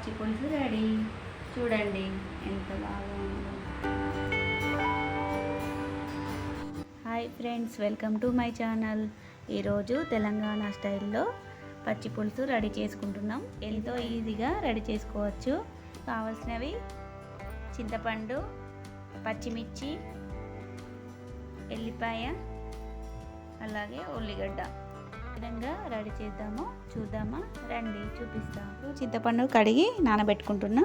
పచ్చి పులుసు రెడీ. చూడండి ఎంత బాగా ఉందో. Hi friends, welcome to my channel. ఈరోజు తెలంగాణ స్టైల్లో పచ్చి పులుసు రెడీ చేసుకుంటున్నాం. ఎంతో ఈజీగా రెడీ చేసుకోవచ్చు. కావాల్సినవి చింతపండు, పచ్చిమిర్చి, ఎల్లిపాయ, అలాగే ఉల్లిగడ్డ. విధంగా రెడీ చేద్దాము, చూద్దామా రండి చూపిస్తాను. చింతపండు కడిగి నానబెట్టుకుంటున్నా.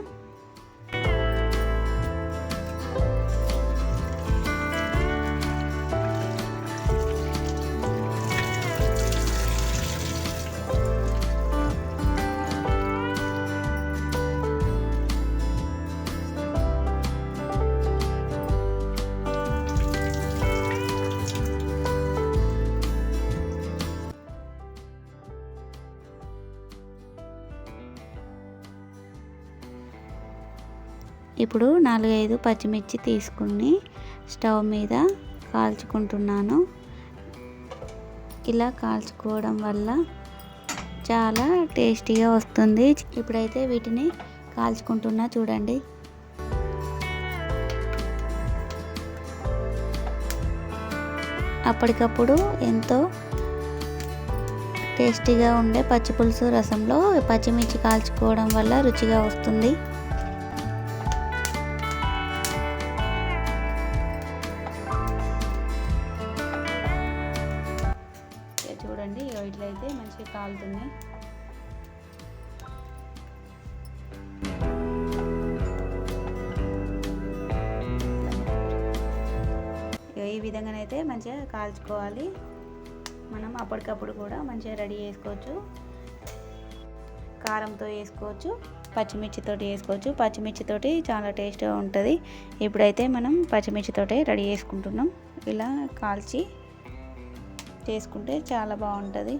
ఇప్పుడు 4-5 పచ్చిమిర్చి తీసుకుని స్టవ్ మీద కాల్చుకుంటున్నాను. ఇలా కాల్చుకోవడం వల్ల చాలా టేస్టీగా వస్తుంది. ఇప్పుడైతే వీటిని కాల్చుకుంటున్నా, చూడండి. అప్పటికప్పుడు ఎంతో టేస్టీగా ఉండే పచ్చి పులుసు రసంలో పచ్చిమిర్చి కాల్చుకోవడం వల్ల రుచిగా వస్తుంది. చూడండి, ఇట్లయితే మంచిగా కాలుతున్నాయి. ఈ విధంగానైతే మంచిగా కాల్చుకోవాలి. మనం అప్పటికప్పుడు కూడా మంచిగా రెడీ చేసుకోవచ్చు. కారంతో వేసుకోవచ్చు, పచ్చిమిర్చితోటి వేసుకోవచ్చు. పచ్చిమిర్చితోటి చాలా టేస్ట్గా ఉంటుంది. ఇప్పుడైతే మనం పచ్చిమిర్చితోటే రెడీ చేసుకుంటున్నాం. ఇలా కాల్చి చేసుకుంటే చాలా బాగుంటుంది.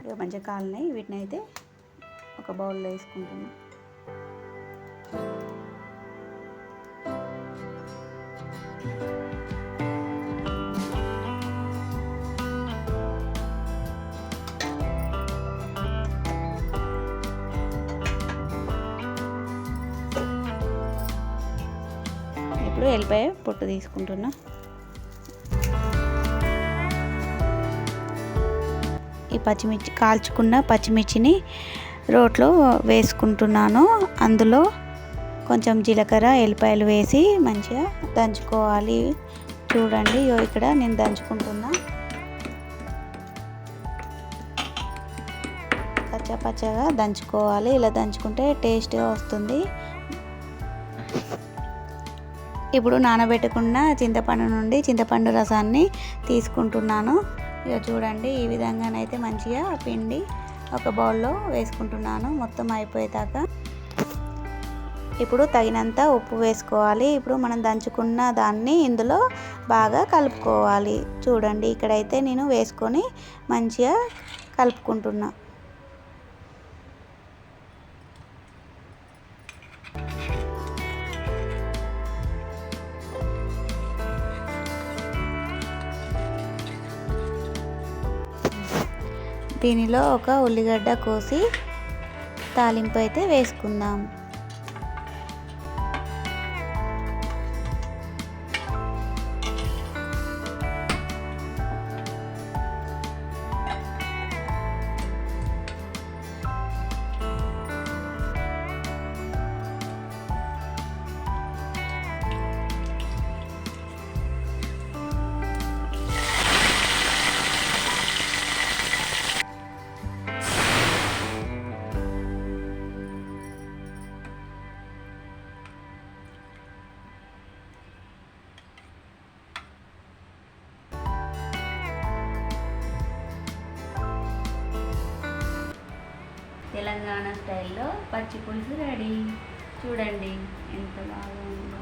ఇక మంచిగా కాలినాయి. వీటిని అయితే ఒక బౌల్లో వేసుకుంటున్నాం. ఇప్పుడు ఎల్లిపాయ పొట్టు తీసుకుంటున్నా. ఈ పచ్చిమిర్చి కాల్చుకున్న పచ్చిమిర్చిని రోట్లో వేసుకుంటున్నాను. అందులో కొంచెం జీలకర్ర, ఎల్లిపాయలు వేసి మంచిగా దంచుకోవాలి. చూడండి, ఇక్కడ నేను దంచుకుంటున్నా. పచ్చగా దంచుకోవాలి. ఇలా దంచుకుంటే టేస్ట్గా వస్తుంది. ఇప్పుడు నానబెట్టుకున్న చింతపండు నుండి చింతపండు రసాన్ని తీసుకుంటున్నాను. ఇక చూడండి, ఈ విధంగానైతే మంచిగా పిండి ఒక బౌల్లో వేసుకుంటున్నాను మొత్తం అయిపోయేదాకా. ఇప్పుడు తగినంత ఉప్పు వేసుకోవాలి. ఇప్పుడు మనం దంచుకున్న దాన్ని ఇందులో బాగా కలుపుకోవాలి. చూడండి, ఇక్కడైతే నేను వేసుకొని మంచిగా కలుపుకుంటున్నా. దీనిలో ఒక ఉల్లిగడ్డ కోసి తాలింపు అయితే వేసుకుందాం. తెలంగాణ స్టైల్లో పచ్చి పులుసు రెడీ. చూడండి ఎంత బాగా ఉందో.